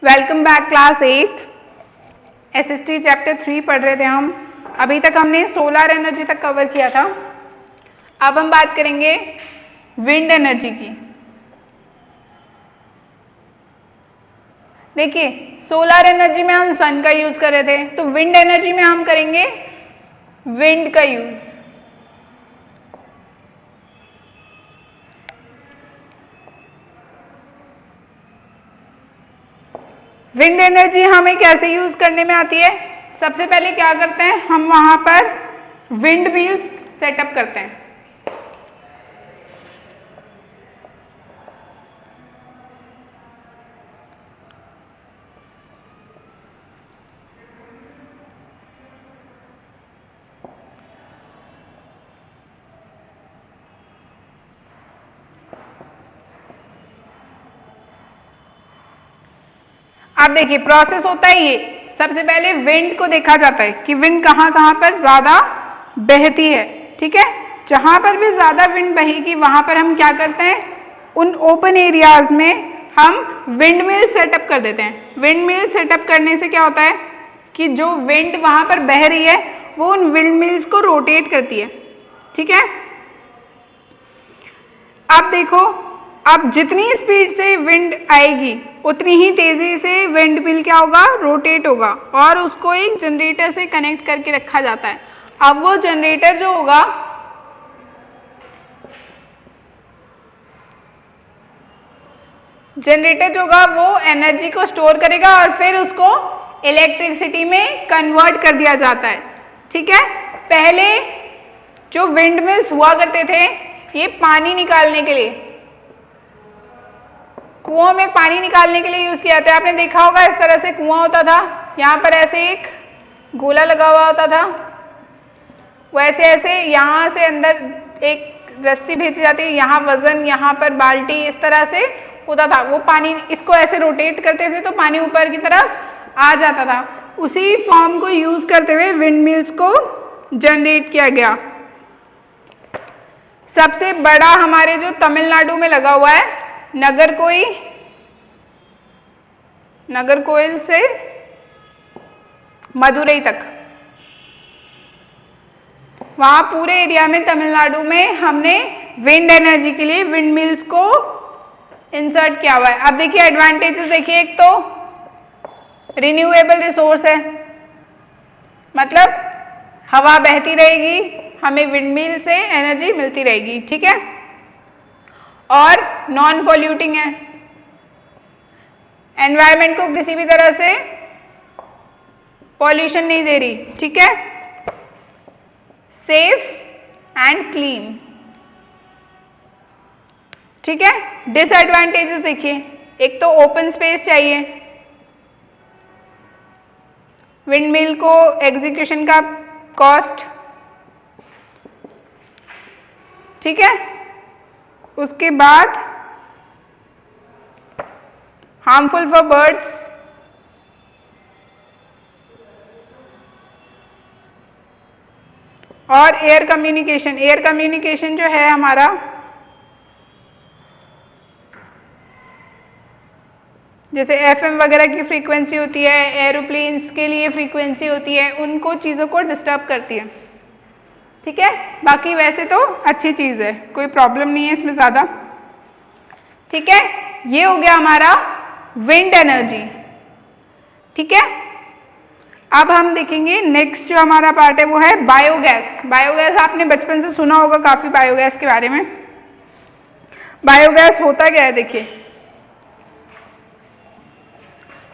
Welcome back class 8 SST chapter 3 पढ़ रहे थे हम। अभी तक हमने सोलर एनर्जी तक कवर किया था। अब हम बात करेंगे विंड एनर्जी की। देखिए, सोलर एनर्जी में हम सन का यूज कर रहे थे, तो विंड एनर्जी में हम करेंगे विंड का यूज। विंड एनर्जी हमें कैसे यूज करने में आती है? सबसे पहले क्या करते हैं, हम वहां पर विंड मिल्स सेटअप करते हैं। अब देखिए, प्रोसेस होता है ये। सबसे पहले विंड को देखा जाता है कि विंड कहां कहां पर ज्यादा बहती है। ठीक है, जहां पर भी ज्यादा विंड बहेगी वहां पर हम क्या करते हैं, उन ओपन एरियाज में हम विंड मिल सेटअप कर देते हैं। विंड मिल सेटअप करने से क्या होता है कि जो विंड वहां पर बह रही है वो उन विंड मिल्स को रोटेट करती है। ठीक है, अब देखो, अब जितनी स्पीड से विंड आएगी उतनी ही तेजी से विंड मिल क्या होगा, रोटेट होगा, और उसको एक जनरेटर से कनेक्ट करके रखा जाता है। अब वो जनरेटर जो होगा वो एनर्जी को स्टोर करेगा और फिर उसको इलेक्ट्रिसिटी में कन्वर्ट कर दिया जाता है। ठीक है, पहले जो विंड मिल्स हुआ करते थे ये पानी निकालने के लिए, कुओं में पानी निकालने के लिए यूज किया जाता है। आपने देखा होगा इस तरह से कुआं होता था, यहाँ पर ऐसे एक गोला लगा हुआ होता था, वैसे ऐसे यहाँ से अंदर एक रस्सी भेजी जाती है, यहाँ वजन, यहाँ पर बाल्टी, इस तरह से होता था। वो पानी इसको ऐसे रोटेट करते थे तो पानी ऊपर की तरफ आ जाता था। उसी फॉर्म को यूज करते हुए विंड मिल्स को जनरेट किया गया। सबसे बड़ा हमारे जो तमिलनाडु में लगा हुआ है नागरकोइल से मदुरई तक, वहां पूरे एरिया में तमिलनाडु में हमने विंड एनर्जी के लिए विंड मिल्स को इंसर्ट किया हुआ है। अब देखिए एडवांटेजेस देखिए, एक तो रिन्यूएबल रिसोर्स है, मतलब हवा बहती रहेगी, हमें विंड मिल से एनर्जी मिलती रहेगी। ठीक है, और नॉन पॉल्यूटिंग है, एनवायरमेंट को किसी भी तरह से पॉल्यूशन नहीं दे रही। ठीक है, सेफ एंड क्लीन। ठीक है, डिसएडवांटेजेस देखिए, एक तो ओपन स्पेस चाहिए, विंड मिल को एग्जीक्यूशन का कॉस्ट। ठीक है, उसके बाद हार्मफुल फॉर बर्ड्स, और एयर कम्युनिकेशन जो है हमारा, जैसे एफएम वगैरह की फ्रीक्वेंसी होती है, एरोप्लेन्स के लिए फ्रीक्वेंसी होती है, उनको चीजों को डिस्टर्ब करती है। ठीक है, बाकी वैसे तो अच्छी चीज है, कोई प्रॉब्लम नहीं है इसमें ज्यादा। ठीक है, ये हो गया हमारा विंड एनर्जी। ठीक है, अब हम देखेंगे नेक्स्ट जो हमारा पार्ट है वो है बायोगैस। बायोगैस आपने बचपन से सुना होगा काफी बायोगैस के बारे में। बायोगैस होता क्या है, देखिए,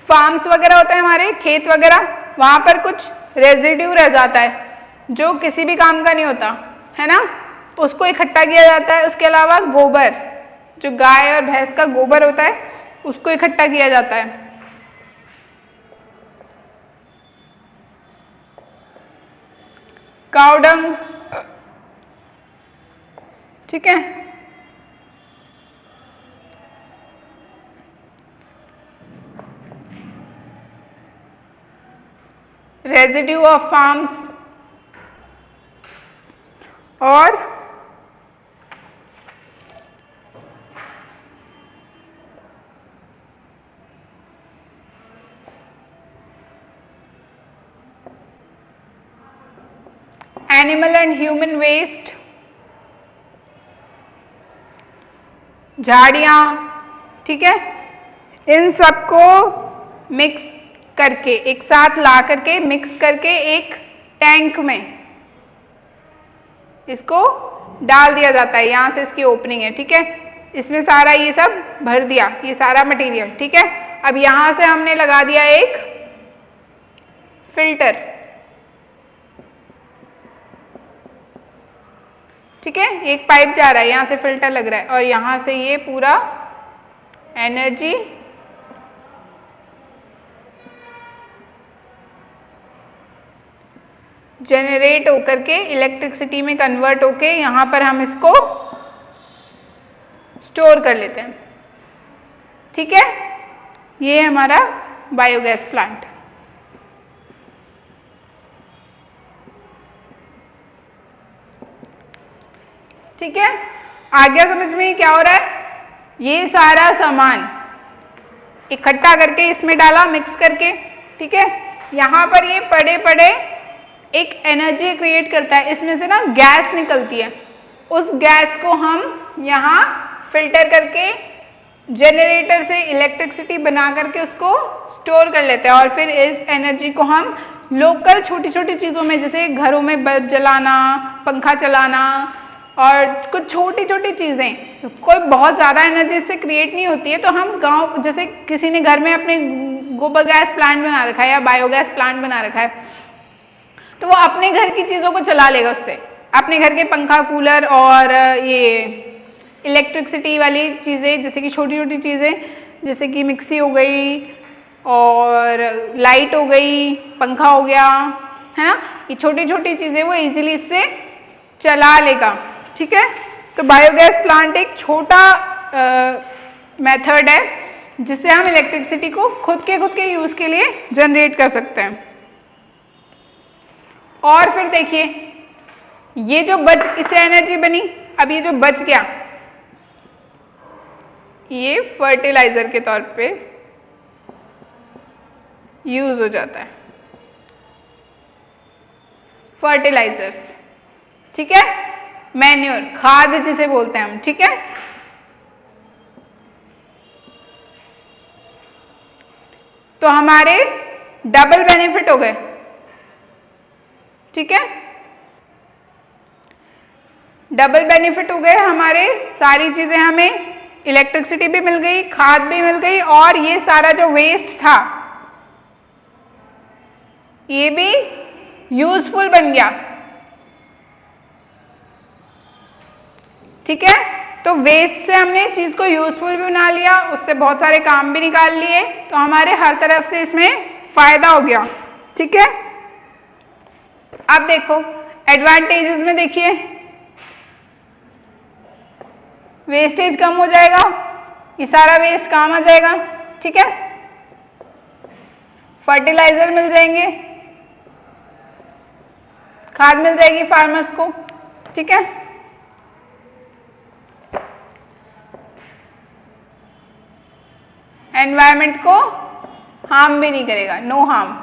फार्म्स वगैरह होते हैं हमारे, खेत वगैरह, वहां पर कुछ रेजिड्यू रह जाता है जो किसी भी काम का नहीं होता है ना, उसको इकट्ठा किया जाता है। उसके अलावा गोबर, जो गाय और भैंस का गोबर होता है उसको इकट्ठा किया जाता है। काऊ डंग, ठीक है, रेजिड्यू ऑफ फार्म्स, और एनिमल एंड ह्यूमन वेस्ट, झाड़ियां, ठीक है, इन सबको मिक्स करके एक साथ ला करके मिक्स करके एक टैंक में इसको डाल दिया जाता है। यहां से इसकी ओपनिंग है, ठीक है, इसमें सारा ये सब भर दिया, ये सारा मटेरियल, ठीक है। अब यहां से हमने लगा दिया एक फिल्टर, ठीक है, एक पाइप जा रहा है, यहां से फिल्टर लग रहा है और यहां से ये पूरा एनर्जी जनरेट होकर के इलेक्ट्रिसिटी में कन्वर्ट होके यहां पर हम इसको स्टोर कर लेते हैं, ठीक है। ये है हमारा बायोगैस प्लांट। ठीक है, आ गया समझ में क्या हो रहा है? ये सारा सामान इकट्ठा करके इसमें डाला मिक्स करके, ठीक है। यहां पर ये पड़े पड़े एक एनर्जी क्रिएट करता है, इसमें से ना गैस निकलती है, उस गैस को हम यहां फिल्टर करके जनरेटर से इलेक्ट्रिसिटी बना करके उसको स्टोर कर लेते हैं और फिर इस एनर्जी को हम लोकल छोटी छोटी चीजों में, जैसे घरों में बल्ब जलाना, पंखा चलाना और कुछ छोटी छोटी चीजें, कोई बहुत ज्यादा एनर्जी से क्रिएट नहीं होती है, तो हम गांव, जैसे किसी ने घर में अपने गोबर गैस प्लांट बना रखा है या बायोगैस प्लांट बना रखा है, तो वो अपने घर की चीजों को चला लेगा उससे, अपने घर के पंखा, कूलर और ये इलेक्ट्रिसिटी वाली चीजें, जैसे कि छोटी छोटी चीजें, जैसे कि मिक्सी हो गई और लाइट हो गई, पंखा हो गया, है ना, ये छोटी छोटी चीजें वो इजीली इससे चला लेगा, ठीक है। तो बायोगैस प्लांट एक छोटा मेथड है जिससे हम इलेक्ट्रिसिटी को खुद के यूज के लिए जनरेट कर सकते हैं। और फिर देखिए, ये जो बच, इससे एनर्जी बनी, अब ये जो बच गया ये फर्टिलाइजर के तौर पे यूज हो जाता है, फर्टिलाइजर्स, ठीक है, मैन्योर, खाद जिसे बोलते हैं हम, ठीक है। तो हमारे डबल बेनिफिट हो गए, ठीक है, डबल बेनिफिट हो गए हमारे, सारी चीजें हमें इलेक्ट्रिसिटी भी मिल गई, खाद भी मिल गई और ये सारा जो वेस्ट था ये भी यूजफुल बन गया, ठीक है। तो वेस्ट से हमने चीज को यूजफुल भी बना लिया, उससे बहुत सारे काम भी निकाल लिए, तो हमारे हर तरफ से इसमें फायदा हो गया, ठीक है। अब देखो एडवांटेजेस में, देखिए वेस्टेज कम हो जाएगा, ये सारा वेस्ट काम आ जाएगा, ठीक है, फर्टिलाइजर मिल जाएंगे, खाद मिल जाएगी फार्मर्स को, ठीक है। एनवायरमेंट को हार्म भी नहीं करेगा, no harm,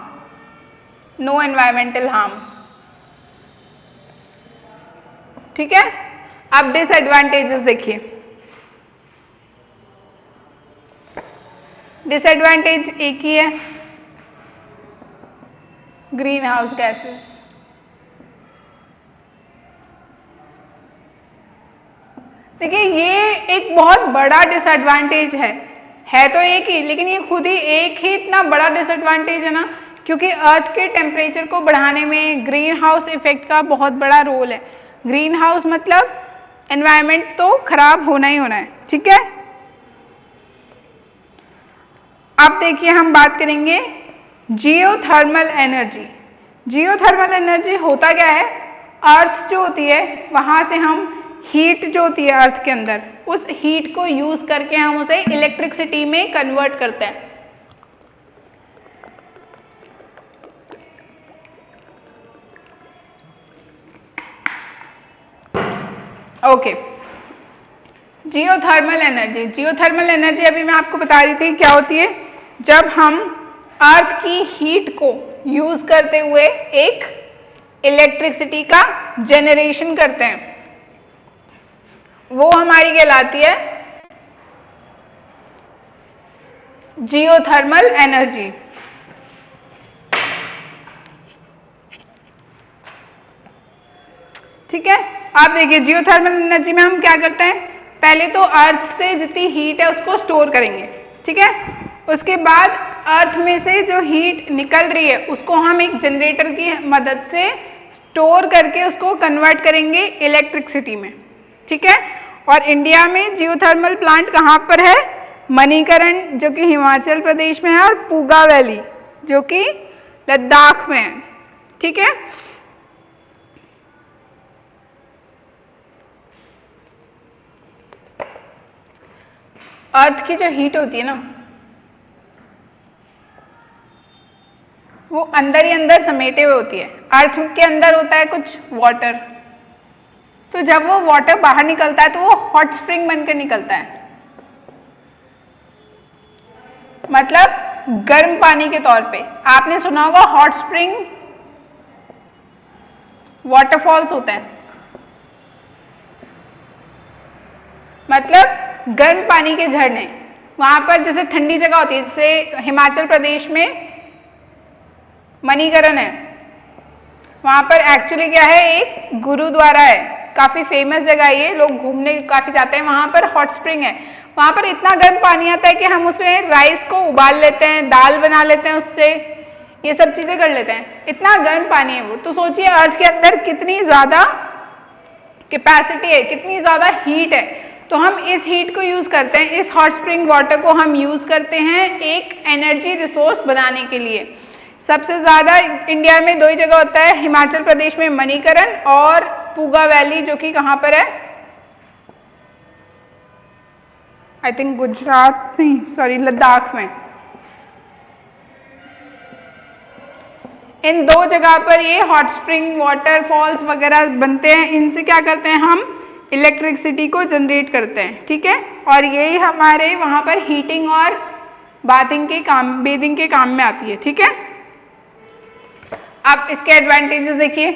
no environmental harm, ठीक है। अब डिसएडवांटेजेस देखिए, डिसएडवांटेज एक ही है, ग्रीन हाउस गैसेस, देखिए ये एक बहुत बड़ा डिसएडवांटेज है तो एक ही, लेकिन ये खुद ही एक ही इतना बड़ा डिसएडवांटेज है ना, क्योंकि अर्थ के टेम्परेचर को बढ़ाने में ग्रीन हाउस इफेक्ट का बहुत बड़ा रोल है। ग्रीन हाउस मतलब एनवायरमेंट तो खराब होना ही होना है, ठीक है। अब देखिए हम बात करेंगे जियोथर्मल एनर्जी। जियोथर्मल एनर्जी होता क्या है? अर्थ जो होती है वहां से हम हीट जो होती है अर्थ के अंदर, उस हीट को यूज करके हम उसे इलेक्ट्रिसिटी में कन्वर्ट करते हैं। Okay, geothermal energy, geothermal energy अभी मैं आपको बता रही थी क्या होती है। जब हम अर्थ की हीट को यूज करते हुए एक इलेक्ट्रिसिटी का जनरेशन करते हैं, वो हमारी कहलाती है जियोथर्मल एनर्जी। ठीक है, आप देखिए जियोथर्मल एनर्जी में हम क्या करते हैं, पहले तो अर्थ से जितनी हीट है उसको स्टोर करेंगे। ठीक है, उसके बाद अर्थ में से जो हीट निकल रही है उसको हम एक जनरेटर की मदद से स्टोर करके उसको कन्वर्ट करेंगे इलेक्ट्रिसिटी में। ठीक है, और इंडिया में जियोथर्मल प्लांट कहाँ पर है, मणिकरण जो कि हिमाचल प्रदेश में है, और पूगा वैली जो कि लद्दाख में है। ठीक है, अर्थ की जो हीट होती है ना वो अंदर ही अंदर समेटे हुए होती है। अर्थ के अंदर होता है कुछ वाटर, तो जब वो वाटर बाहर निकलता है तो वो हॉट स्प्रिंग बनकर निकलता है, मतलब गर्म पानी के तौर पे। आपने सुना होगा हॉट स्प्रिंग वाटरफॉल्स होते हैं, मतलब गर्म पानी के झरने। वहां पर जैसे ठंडी जगह होती है, जैसे हिमाचल प्रदेश में मणिकरण है, वहां पर एक्चुअली क्या है, एक गुरुद्वारा है, काफी फेमस जगह है, ये लोग घूमने काफी जाते हैं। वहां पर हॉट स्प्रिंग है, वहां पर इतना गर्म पानी आता है कि हम उसमें राइस को उबाल लेते हैं, दाल बना लेते हैं उससे, ये सब चीजें कर लेते हैं, इतना गर्म पानी है वो। तो सोचिए अर्थ के अंदर कितनी ज्यादा कैपेसिटी है, कितनी ज्यादा हीट है। तो हम इस हीट को यूज करते हैं, इस हॉट स्प्रिंग वाटर को हम यूज करते हैं एक एनर्जी रिसोर्स बनाने के लिए। सबसे ज्यादा इंडिया में दो ही जगह होता है, हिमाचल प्रदेश में मणिकरण और पूगा वैली जो कि कहां पर है, आई थिंक गुजरात नहीं, सॉरी लद्दाख में। इन दो जगह पर ये हॉट स्प्रिंग वाटरफॉल्स वगैरह बनते हैं। इनसे क्या करते हैं, हम इलेक्ट्रिसिटी को जनरेट करते हैं। ठीक है, और यही हमारे वहां पर हीटिंग और बेदिंग के काम में आती है। ठीक है, आप इसके एडवांटेजेस देखिए,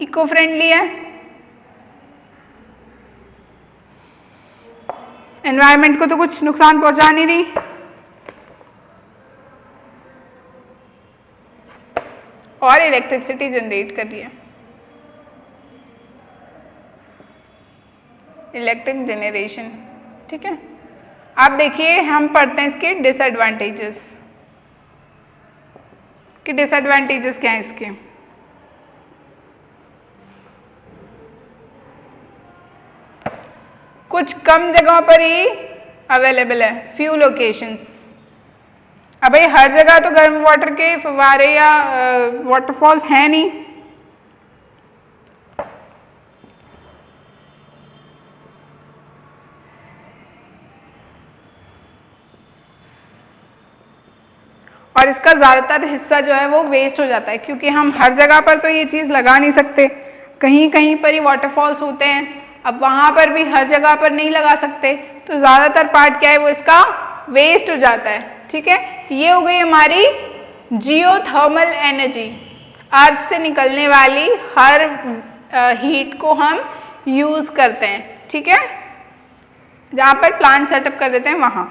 इको फ्रेंडली है, एनवायरनमेंट को तो कुछ नुकसान पहुंचा नहीं रही, और इलेक्ट्रिसिटी जनरेट कर रही है, इलेक्ट्रिक जनरेशन। ठीक है, आप देखिए हम पढ़ते हैं इसके डिसएडवांटेजेस कि डिसएडवांटेजेस क्या है इसके। कुछ कम जगहों पर ही अवेलेबल है, फ्यू लोकेशंस। अब भाई हर जगह तो गर्म वाटर के फव्वारे या वाटरफॉल्स हैं नहीं, और इसका ज्यादातर हिस्सा जो है वो वेस्ट हो जाता है, क्योंकि हम हर जगह पर तो ये चीज लगा नहीं सकते, कहीं कहीं पर ही वाटरफॉल्स होते हैं। अब वहां पर भी हर जगह पर नहीं लगा सकते, तो ज्यादातर पार्ट क्या है, वो इसका वेस्ट हो जाता है। ठीक है, ये हो गई हमारी जियोथर्मल एनर्जी, अर्थ से निकलने वाली हर हीट को हम यूज करते हैं। ठीक है, जहां पर प्लांट सेटअप कर देते हैं वहां।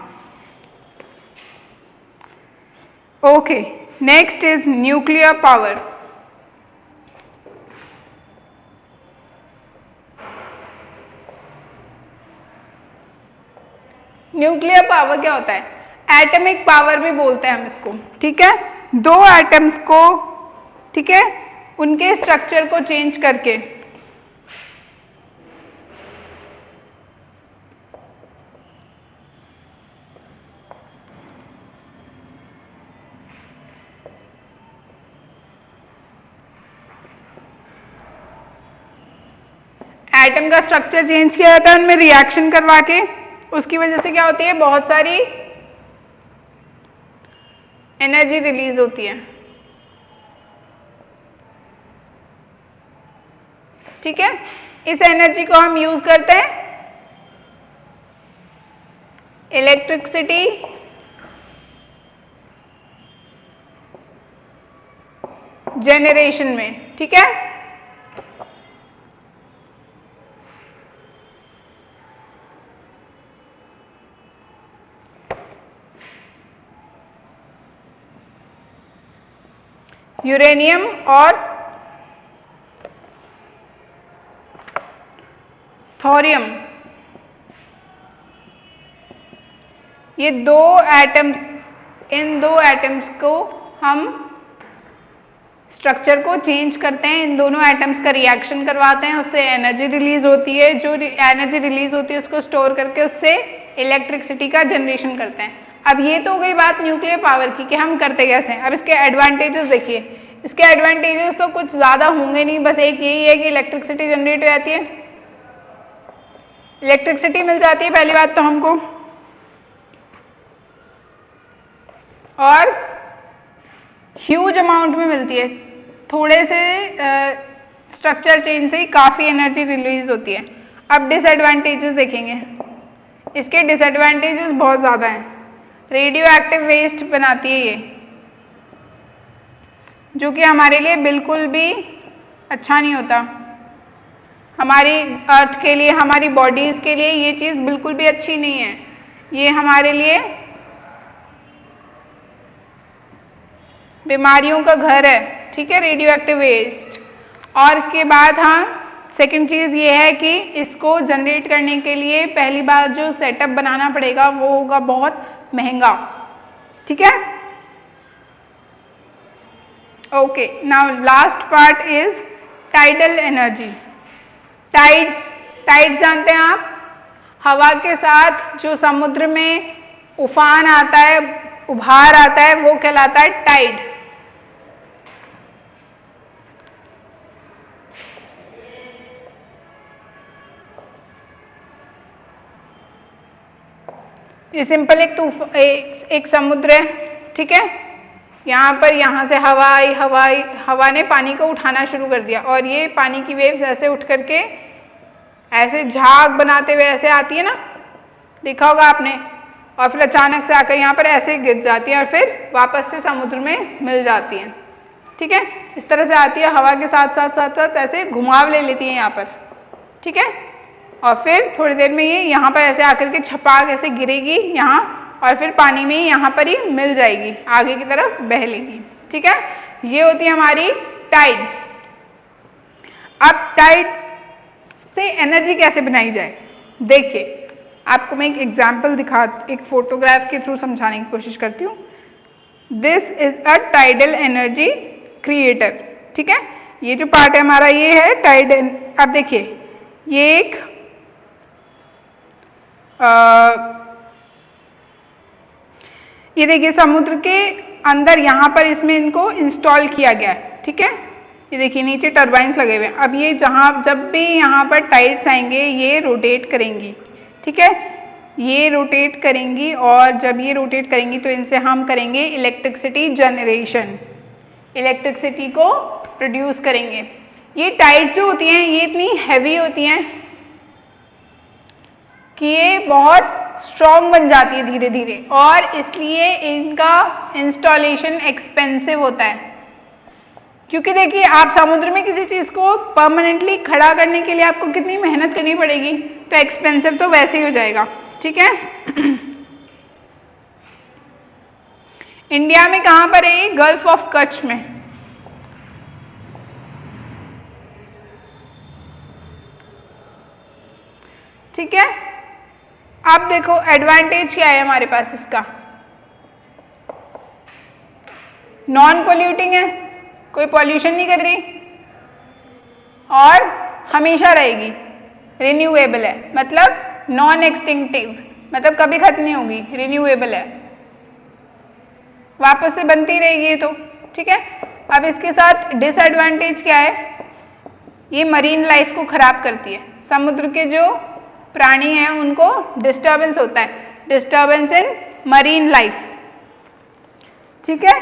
Okay, next is nuclear power. Nuclear power क्या होता है, एटॉमिक पावर भी बोलते हैं हम इसको। ठीक है, दो एटम्स को, ठीक है, उनके स्ट्रक्चर को चेंज करके एटम का स्ट्रक्चर चेंज किया जाता है, उनमें रिएक्शन करवा के, उसकी वजह से क्या होती है, बहुत सारी एनर्जी रिलीज होती है। ठीक है, इस एनर्जी को हम यूज करते हैं इलेक्ट्रिसिटी जेनरेशन में, ठीक है। यूरेनियम और थोरियम, ये दो एटम्स, इन दो एटम्स को हम स्ट्रक्चर को चेंज करते हैं, इन दोनों एटम्स का रिएक्शन करवाते हैं, उससे एनर्जी रिलीज होती है, जो एनर्जी रिलीज होती है उसको स्टोर करके उससे इलेक्ट्रिसिटी का जनरेशन करते हैं। अब ये तो हो गई बात न्यूक्लियर पावर की कि हम करते कैसे हैं। अब इसके एडवांटेजेस देखिए, इसके एडवांटेजेस तो कुछ ज्यादा होंगे नहीं, बस एक यही है कि इलेक्ट्रिसिटी जनरेट हो जाती है, इलेक्ट्रिसिटी मिल जाती है पहली बात तो हमको, और ह्यूज अमाउंट में मिलती है, थोड़े से स्ट्रक्चर चेंज से ही काफी एनर्जी रिलीज होती है। अब डिसएडवांटेजेस देखेंगे, इसके डिसएडवांटेजेस बहुत ज्यादा हैं। रेडियो एक्टिव वेस्ट बनाती है ये, जो कि हमारे लिए बिल्कुल भी अच्छा नहीं होता, हमारी अर्थ के लिए, हमारी बॉडीज के लिए ये चीज बिल्कुल भी अच्छी नहीं है। ये हमारे लिए बीमारियों का घर है, ठीक है, रेडियो एक्टिव वेस्ट। और इसके बाद हाँ, सेकंड चीज ये है कि इसको जनरेट करने के लिए पहली बार जो सेटअप बनाना पड़ेगा वो होगा बहुत महंगा, ठीक है। Okay, now last part is tidal energy. Tides जानते हैं आप, हवा के साथ जो समुद्र में उफान आता है, उभार आता है, वो कहलाता है टाइड। ये सिंपल एक समुद्र है, ठीक है, यहाँ पर यहाँ से हवा ने पानी को उठाना शुरू कर दिया और ये पानी की वेव्स ऐसे उठ करके ऐसे झाग बनाते हुए ऐसे आती है ना, देखा होगा आपने, और फिर अचानक से आकर यहाँ पर ऐसे गिर जाती है और फिर वापस से समुद्र में मिल जाती है, ठीक है। इस तरह से आती है, हवा के साथ साथ साथ साथ ऐसे घुमाव ले लेती है यहाँ पर, ठीक है, और फिर थोड़ी देर में ये यहाँ पर ऐसे आकर के छपाक ऐसे गिरेगी यहाँ, और फिर पानी में यहाँ पर ही मिल जाएगी, आगे की तरफ बह लेगी, ठीक है। ये होती है हमारी टाइड्स। अब टाइड से एनर्जी कैसे बनाई जाए, देखिए आपको मैं एक एग्जाम्पल एक फोटोग्राफ के थ्रू समझाने की कोशिश करती हूँ। This is a tidal energy creator, ठीक है। ये जो पार्ट है हमारा ये है टाइड। अब देखिए ये एक ये देखिए समुद्र के अंदर यहाँ पर इसमें इनको इंस्टॉल किया गया है, ठीक है। ये देखिए नीचे टरबाइंस लगे हुए हैं। अब ये जब भी यहाँ पर टाइड्स आएंगे ये रोटेट करेंगी, ठीक है, ये रोटेट करेंगी, और जब ये रोटेट करेंगी तो इनसे हम करेंगे इलेक्ट्रिसिटी जनरेशन, इलेक्ट्रिसिटी को प्रोड्यूस करेंगे। ये टाइड्स जो होती हैं ये इतनी हैवी होती हैं कि ये बहुत स्ट्रॉन्ग बन जाती है धीरे धीरे, और इसलिए इनका इंस्टॉलेशन एक्सपेंसिव होता है। क्योंकि देखिए आप समुद्र में किसी चीज को परमानेंटली खड़ा करने के लिए आपको कितनी मेहनत करनी पड़ेगी, तो एक्सपेंसिव तो वैसे ही हो जाएगा, ठीक है। इंडिया में कहां पर है ये? गल्फ ऑफ कच्छ में, ठीक है। अब देखो एडवांटेज क्या है हमारे पास इसका, नॉन पोल्यूटिंग है, कोई पॉल्यूशन नहीं कर रही, और हमेशा रहेगी, रिन्यूएबल है, मतलब नॉन एक्सटिंक्टिव, मतलब कभी खत्म नहीं होगी, रिन्यूएबल है, वापस से बनती रहेगी ये तो, ठीक है। अब इसके साथ डिसएडवांटेज क्या है, ये मरीन लाइफ को खराब करती है, समुद्र के जो प्राणी हैं उनको डिस्टर्बेंस होता है, डिस्टर्बेंस इन मरीन लाइफ, ठीक है।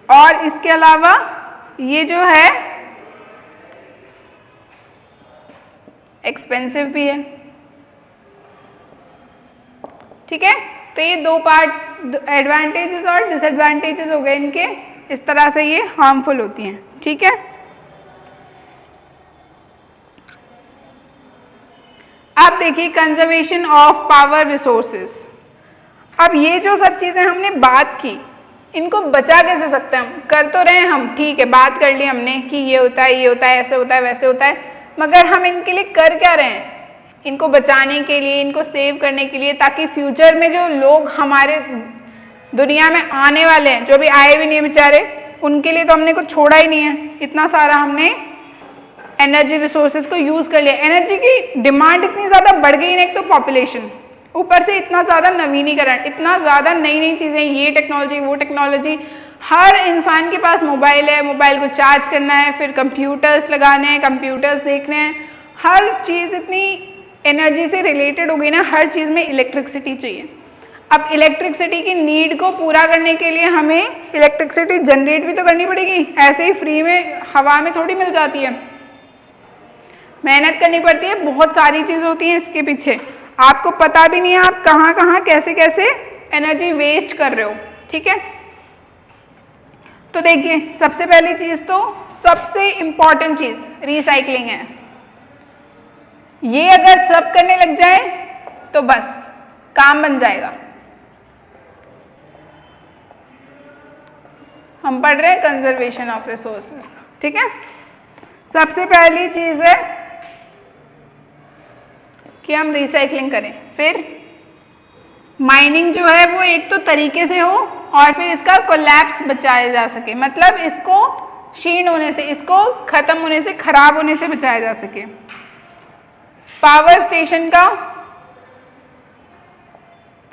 और इसके अलावा ये जो है एक्सपेंसिव भी है, ठीक है। तो ये दो पार्ट एडवांटेजेस और डिसएडवांटेजेस हो गए इनके, इस तरह से ये हार्मफुल होती हैं। ठीक है, अब देखिए कंजर्वेशन ऑफ पावर रिसोर्सेज। अब ये जो सब चीजें हमने बात की, इनको बचा कैसे सकते हैं हम? कर तो रहे हैं हम, ठीक है, बात कर ली हमने कि ये होता है, ये होता है, ऐसे होता है, वैसे होता है, मगर हम इनके लिए कर क्या रहे हैं? इनको बचाने के लिए, इनको सेव करने के लिए, ताकि फ्यूचर में जो लोग हमारे दुनिया में आने वाले हैं, जो भी आए भी नहीं बेचारे, उनके लिए तो हमने कुछ छोड़ा ही नहीं है। इतना सारा हमने एनर्जी रिसोर्सेज को यूज कर लिया। एनर्जी की डिमांड इतनी ज्यादा बढ़ गई ना, एक तो पॉपुलेशन, ऊपर से इतना ज्यादा नवीनीकरण, इतना ज्यादा नई नई चीजें, ये टेक्नोलॉजी, वो टेक्नोलॉजी, हर इंसान के पास मोबाइल है, मोबाइल को चार्ज करना है, फिर कंप्यूटर्स लगाने हैं, कंप्यूटर्स देखने हैं, हर चीज इतनी एनर्जी से रिलेटेड हो गई ना, हर चीज में इलेक्ट्रिसिटी चाहिए। अब इलेक्ट्रिसिटी की नीड को पूरा करने के लिए हमें इलेक्ट्रिसिटी जनरेट भी तो करनी पड़ेगी, ऐसे ही फ्री में हवा में थोड़ी मिल जाती है, मेहनत करनी पड़ती है, बहुत सारी चीजें होती हैं इसके पीछे, आपको पता भी नहीं है आप कहाँ कहाँ कैसे कैसे एनर्जी वेस्ट कर रहे हो। ठीक है, तो देखिए सबसे पहली चीज, तो सबसे इंपॉर्टेंट चीज रिसाइकलिंग है। ये अगर सब करने लग जाए तो बस काम बन जाएगा। हम पढ़ रहे हैं कंजर्वेशन ऑफ रिसोर्सेज। ठीक है, सबसे पहली चीज है कि हम रिसाइकलिंग करें, फिर माइनिंग जो है वो एक तो तरीके से हो, और फिर इसका कोलैप्स बचाया जा सके, मतलब इसको क्षीण होने से, इसको खत्म होने से, खराब होने से बचाया जा सके। पावर स्टेशन का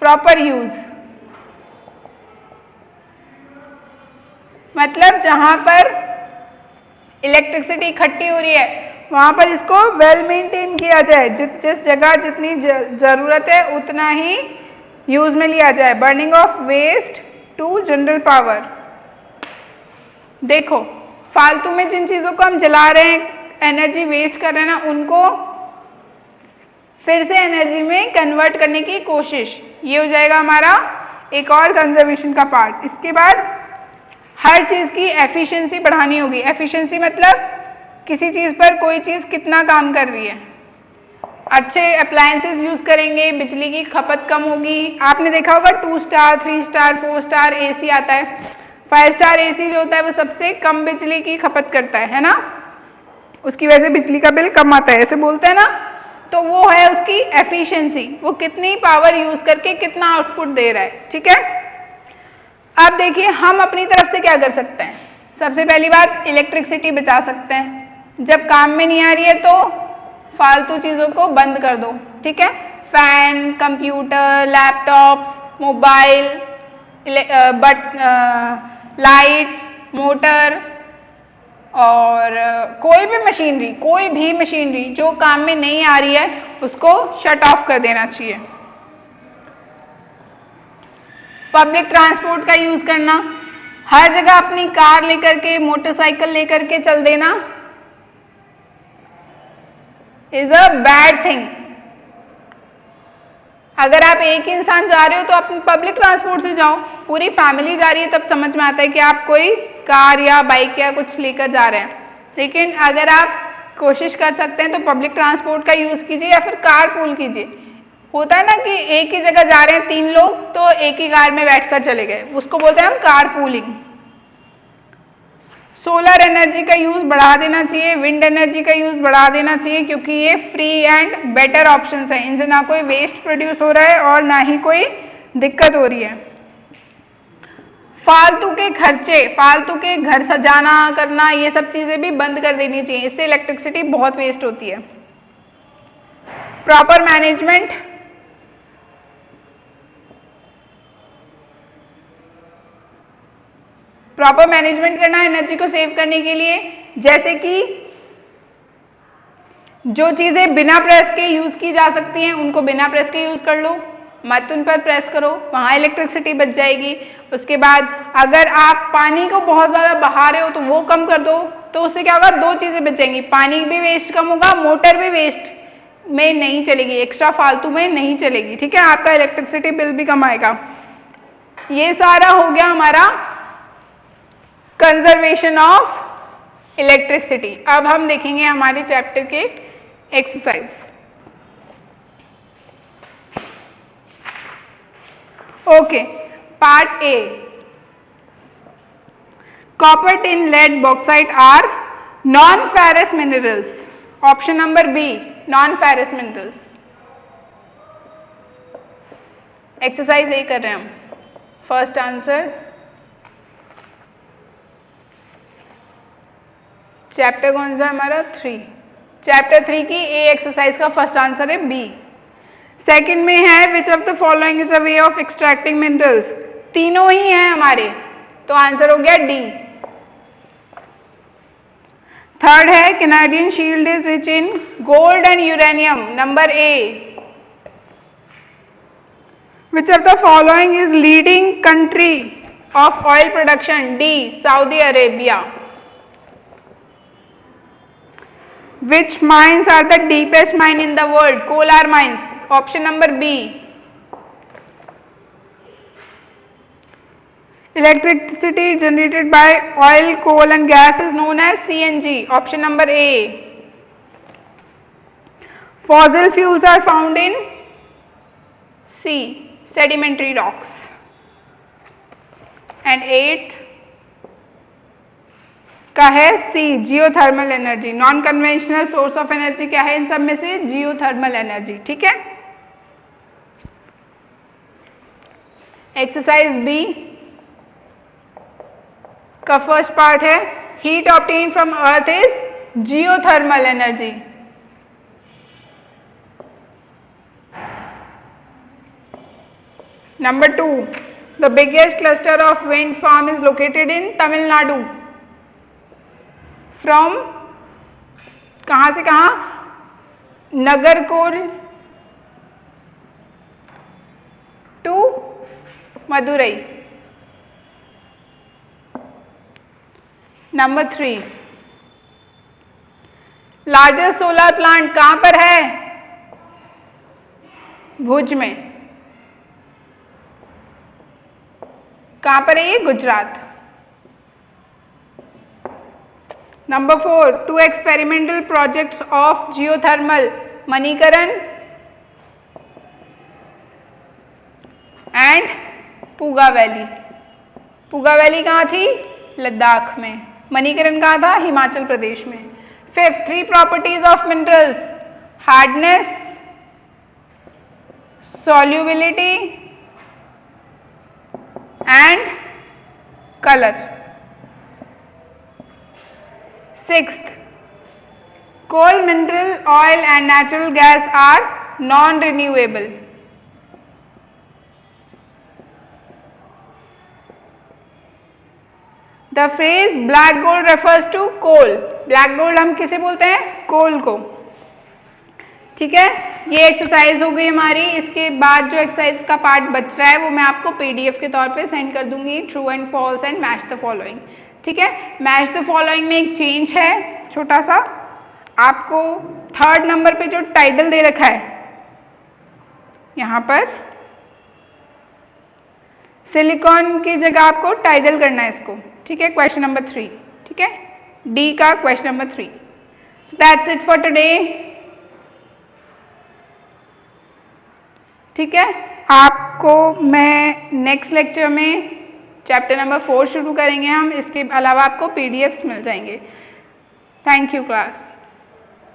प्रॉपर यूज, मतलब जहां पर इलेक्ट्रिसिटी इकट्ठी हो रही है वहां पर इसको वेल मेंटेन किया जाए, जिस जगह जितनी जरूरत है उतना ही यूज में लिया जाए। Burning of waste to general power, देखो फालतू में जिन चीजों को हम जला रहे हैं, एनर्जी वेस्ट कर रहे हैं ना, उनको फिर से एनर्जी में कन्वर्ट करने की कोशिश, ये हो जाएगा हमारा एक और कंजर्वेशन का पार्ट। इसके बाद हर चीज की एफिशिएंसी बढ़ानी होगी। एफिशिएंसी मतलब किसी चीज पर कोई चीज कितना काम कर रही है, अच्छे अप्लायंसेस यूज करेंगे, बिजली की खपत कम होगी। आपने देखा होगा 2 स्टार, 3 स्टार, 4 स्टार एसी आता है, 5 स्टार एसी जो होता है वो सबसे कम बिजली की खपत करता है ना, उसकी वजह से बिजली का बिल कम आता है, ऐसे बोलते हैं ना, तो वो है उसकी एफिशिएंसी, वो कितनी पावर यूज करके कितना आउटपुट दे रहा है। ठीक है, अब देखिए हम अपनी तरफ से क्या कर सकते हैं। सबसे पहली बात, इलेक्ट्रिसिटी बचा सकते हैं, जब काम में नहीं आ रही है तो फालतू चीजों को बंद कर दो। ठीक है, fan, computer, laptop, mobile, lights, motor, और कोई भी मशीनरी जो काम में नहीं आ रही है उसको शट ऑफ कर देना चाहिए। पब्लिक ट्रांसपोर्ट का यूज करना, हर जगह अपनी कार लेकर के, मोटरसाइकिल लेकर के चल देना इज अ बैड थिंग। अगर आप एक ही इंसान जा रहे हो तो अपनी पब्लिक ट्रांसपोर्ट से जाओ, पूरी फैमिली जा रही है तब समझ में आता है कि आप कोई कार या बाइक या कुछ लेकर जा रहे हैं। लेकिन अगर आप कोशिश कर सकते हैं तो पब्लिक ट्रांसपोर्ट का यूज कीजिए या फिर कार पूल कीजिए। होता है ना कि एक ही जगह जा रहे हैं 3 लोग तो एक ही कार में बैठकर चले गए, उसको बोलते हैं हम कार पूलिंग। सोलर एनर्जी का यूज बढ़ा देना चाहिए, विंड एनर्जी का यूज बढ़ा देना चाहिए, क्योंकि ये फ्री एंड बेटर ऑप्शंस है, इनसे ना कोई वेस्ट प्रोड्यूस हो रहा है और ना ही कोई दिक्कत हो रही है। फालतू के खर्चे, फालतू के घर सजाना करना, ये सब चीजें भी बंद कर देनी चाहिए, इससे इलेक्ट्रिसिटी बहुत वेस्ट होती है। प्रॉपर मैनेजमेंट, प्रॉपर मैनेजमेंट करना एनर्जी को सेव करने के लिए, जैसे कि जो चीजें बिना प्रेस के यूज की जा सकती हैं उनको बिना प्रेस के यूज कर लो, मत उन पर प्रेस करो, वहां इलेक्ट्रिसिटी बच जाएगी। उसके बाद अगर आप पानी को बहुत ज्यादा बहा रहे हो तो वो कम कर दो, तो उससे क्या होगा, 2 चीजें बचेंगी, पानी भी वेस्ट कम होगा, मोटर भी वेस्ट में नहीं चलेगी, एक्स्ट्रा फालतू में नहीं चलेगी। ठीक है, आपका इलेक्ट्रिसिटी बिल भी कम आएगा। ये सारा हो गया हमारा कंजर्वेशन ऑफ इलेक्ट्रिसिटी। अब हम देखेंगे हमारे चैप्टर के exercise. Okay, part A, copper, tin, lead, bauxite are non ferrous minerals. Option number B, non ferrous minerals. Exercise A कर रहे हैं हम। फर्स्ट आंसर, चैप्टर कौन सा हमारा? 3। चैप्टर 3 की ए एक्सरसाइज का फर्स्ट आंसर है बी। सेकंड में है which of the following is a way of extracting minerals. तीनों ही हैं हमारे, तो आंसर हो गया डी। थर्ड है Canadian shield is rich in gold and uranium, number A. Which of the following is leading country of oil production, D, Saudi Arabia. Which mines are the deepest mine in the world? Coal mines. Option number B. Electricity generated by oil, coal and gas is known as CNG. Option number A. Fossil fuels are found in C, sedimentary rocks. And 8th का है C, geothermal energy. Non conventional source of energy क्या है इन सब में से? Geothermal energy. ठीक है। एक्सरसाइज बी का फर्स्ट पार्ट है heat obtain from earth is geothermal energy. Number 2, the biggest cluster of wind farm is located in Tamil Nadu. From कहां से कहां? Nagercoil to Madurai. Number 3, largest solar plant कहां पर है? भुज में। कहां पर है ये? Gujarat. Number 4, 2 experimental projects of geothermal, Manikaran and Puga valley. Puga valley कहाँ थी? लद्दाख में। मणिकरण कहाँ था? हिमाचल प्रदेश में। 5th, 3 properties of minerals, hardness, solubility and color। 6th, coal, mineral oil and natural gas are non-renewable. The phrase black gold refers to coal. Black gold हम किसे बोलते हैं? कोल को। ठीक है, ये एक्सरसाइज हो गई हमारी। इसके बाद जो एक्सरसाइज का पार्ट बच रहा है वो मैं आपको पीडीएफ के तौर पे सेंड कर दूंगी। True and false and match the following. ठीक है, मैच द फॉलोइंग में एक चेंज है छोटा सा। आपको 3rd नंबर पे जो टाइटल दे रखा है यहां पर सिलिकॉन की जगह आपको टाइटल करना है इसको। ठीक है, क्वेश्चन नंबर 3। ठीक है, डी का question number 3। So that's it for today. ठीक है, आपको मैं नेक्स्ट लेक्चर में चैप्टर नंबर 4 शुरू करेंगे हम। इसके अलावा आपको पीडीएफ्स मिल जाएंगे। Thank you class.